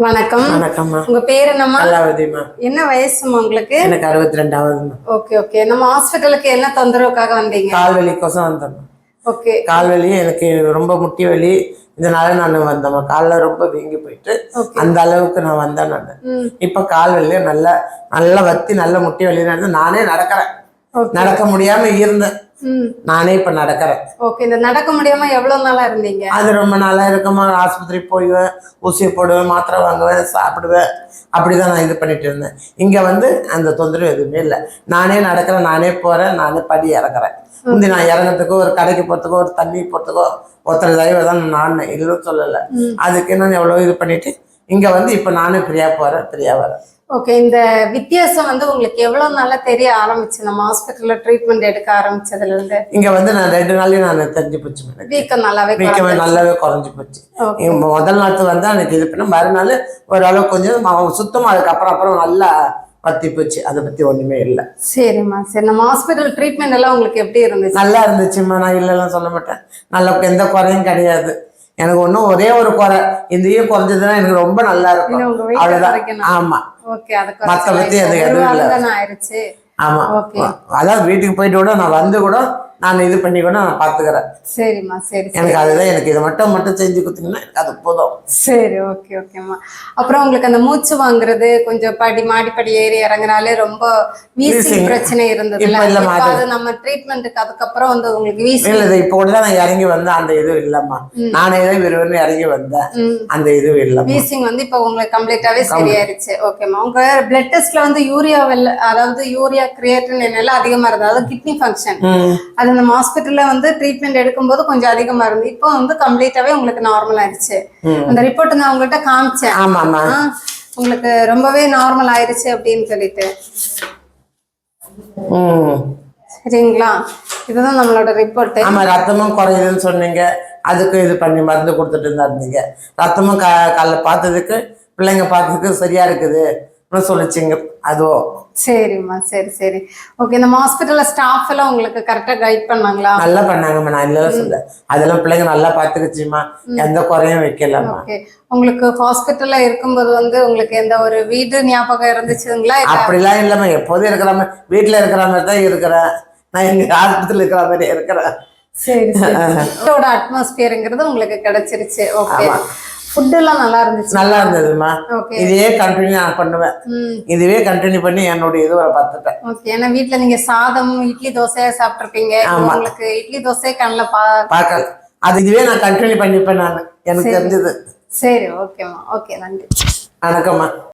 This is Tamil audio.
வணக்கம். வணக்கம்மா. உங்க பேர் என்னம்மா? நல்லாவதிமா. என்ன வயசுமா உங்களுக்கு? எனக்கு 62ஆவதுமா. Okay okay. நம்ம ஹாஸ்பிட்டலுக்கு என்ன தொந்தரவுக்காக வந்தீங்க? கால்வலிக்கோசம் வந்தேன். ஓகே. கால்வலி எனக்கு ரொம்ப முட்டி வலி, இதனால நான் வந்தேன். காலில் ரொம்ப வீங்கி போயிட்டு அந்த அளவுக்கு நான் வந்தேன். நான் இப்போ கால்வலியே நல்லா நல்லா வத்தி நல்ல முட்டி வலி நானே நடக்கிறேன். நடக்க முடியாம இருந்தேன், நானே இப்ப நடக்கிறேன். ஓகே. இந்த நடக்க முடியாம எவ்வளவு நாளா இருந்தீங்க? அது ரொம்ப நாளா இருக்குமா. ஆஸ்பத்திரி போய்வேன், ஊசி போடுவேன், மாத்திரை வாங்குவேன், சாப்பிடுவேன், அப்படிதான் நான் இது பண்ணிட்டு இருந்தேன். இங்க வந்து அந்த தொந்தரவு எதுவுமே இல்லை. நானே நடக்கிறேன், நானே போறேன், நானே படி இறக்குறேன். முந்தி நான் இறங்கிறதுக்கோ ஒரு கடைக்கு போறதுக்கோ ஒரு தண்ணி போறதுக்கோ ஒருத்தர் தயவு தான் நான் இல்லைன்னு சொல்லலை. அதுக்கு நான் எவ்வளோ இது பண்ணிட்டு இங்க வந்து இப்ப நானே ஃப்ரீயா போறேன், ஃப்ரீயா வரேன். ஓகே. இந்த வித்தியாசம் வந்து உங்களுக்கு எவ்வளவு நாளா தெரிய ஆரம்பிச்சு நம்ம ஹாஸ்பிட்டல்ல ட்ரீட்மெண்ட் எடுக்க ஆரம்பிச்சதுல இருந்து? இங்க வந்து நான் 2 நாள்லயும் நான் தெரிஞ்சு போச்சு. வீக்கம் நல்லாவே குறைஞ்சு போச்சு. முதல் நாள் வந்து எனக்கு இது பண்ண மறுநாள் ஓரளவுக்கு கொஞ்சம் சுத்தமா அதுக்கப்புறம் நல்லா பத்தி போச்சு. அதை பத்தி ஒண்ணுமே இல்லை. சரிம்மா சரி. நம்ம ஹாஸ்பிட்டல் ட்ரீட்மெண்ட் எல்லாம் உங்களுக்கு எப்படி இருந்துச்சு? நல்லா இருந்துச்சுமா, நான் இல்லைன்னு சொல்ல மாட்டேன். நல்லா எந்த குறையும் கிடையாது. எனக்கு ஒன்றும் ஒரே ஒரு குறை, இதையும் குறைஞ்சதுன்னா எனக்கு ரொம்ப நல்லா இருக்கும், அவ்வளவுதான். ஆமா. மற்றபத்தி அது எதுவும் இல்லை. ஆமா. அதான் வீட்டுக்கு போயிட்டு கூட நான் வந்து கூட நான் இது பண்ணி கூட நான் பாத்துக்கிறேன். சரிம்மா சரி. எனக்கு அதுதான், எனக்கு இதை மட்டும் செஞ்சு கொடுத்தீங்கன்னா எனக்கு அது போதும். சரி ஓகே ஓகேம்மா. அப்புறம் உங்களுக்கு அந்த மூச்சு வாங்குறது, கொஞ்சம் மாடிப்படி ஏறி இறங்குனாலே ரொம்ப வீசிங் பிரச்சனை இருந்தது. அது நம்ம ட்ரீட்மெண்ட்டுக்கு அதுக்கப்புறம் வந்து உங்களுக்கு வீசிங் இல்லை. இப்போ கூட தான் நான் இறங்கி வந்தேன், அந்த இது இல்லம்மா. நானே தான் விறுவிறுன்னு இறங்கி வந்தேன், அந்த இது இல்லை. வீசிங் வந்து இப்போ உங்களுக்கு கம்ப்ளீட்டாவே சரியாயிருச்சு. ஓகேம்மா. உங்க பிளட் டெஸ்ட்ல வந்து யூரியா கிரியேட்டின் எல்லாம் அதிகமா இருந்தது, அதாவது கிட்னி ஃபங்க்ஷன். அது நம்ம ஹாஸ்பிட்டல்ல வந்து ட்ரீட்மெண்ட் எடுக்கும்போது கொஞ்சம் அதிகமா இருந்து இப்போ வந்து கம்ப்ளீட்டாவே உங்களுக்கு நார்மல் ஆயிடுச்சு. அந்த ரிப்போர்ட் நான் உங்கள்கிட்ட காமிச்சேன். உங்களுக்கு ரொம்பவே நார்மல் ஆயிடுச்சு அப்படின்னு சொல்லிட்டு. சரிங்களா? இதுதான் நம்மளோட ரிப்போர்ட். ஆமா, ரத்தமும் குறையுதுன்னு சொன்னீங்க, அதுக்கு இது பண்ணி மருந்து கொடுத்துட்டு இருந்தீங்க. ரத்தமும் காலைல பார்த்ததுக்கு பிள்ளைங்க பார்த்ததுக்கு சரியா இருக்குது சொல்லிச்சிங்க. அதுவும் சரிம்மா சரி சரி. ஓகே. நம்ம ஹாஸ்பிட்டல்ல ஸ்டாஃப் எல்லாம் உங்களுக்கு கரெக்டா கைட் பண்ணாங்களா? நல்லா பண்ணாங்கம்மா, நான் இல்ல சொல்ல. அதெல்லாம் பிள்ளைங்க நல்லா பாத்துக்கிச்சுமா, எந்த குறையும் வைக்கலாமா. ஓகே. உங்களுக்கு ஹாஸ்பிட்டல்ல இருக்கும்போது வந்து உங்களுக்கு எந்த ஒரு வீடு ஞாபகம் இருந்துச்சுங்களா? அப்படிலாம் இல்லம்மா, எப்போதும் இருக்கிற மாதிரி வீட்டுல இருக்கிற மாதிரி தான் இருக்கிறேன். நான் எங்க ஹாஸ்பிட்டல் இருக்கிற மாதிரி இருக்கிறேன். சரி சரி. அட்மாஸ்பியருங்கிறது உங்களுக்கு கிடைச்சிருச்சு. ஓகே. ஃபுட் எல்லாம் நல்லா இருந்துச்சு? நல்லா இருந்ததுமா. இதையே கண்டினியூ நான் பண்ணுவேன். இதுவே கண்டினியூ பண்ணி என்னுடைய இது பார்த்துட்டேன். ஓகே. ஏன்னா வீட்டுல நீங்க சாதம் இட்லி தோசையா சாப்பிட்டுருப்பீங்க, உங்களுக்கு இட்லி தோசை கண்ணில் பார்க்கல. அது இதுவே நான் கண்டினியூ பண்ணிப்பேன் நான், எனக்கு தெரிஞ்சது. சரி ஓகேம்மா. ஓகே நன்றி. வணக்கம்மா.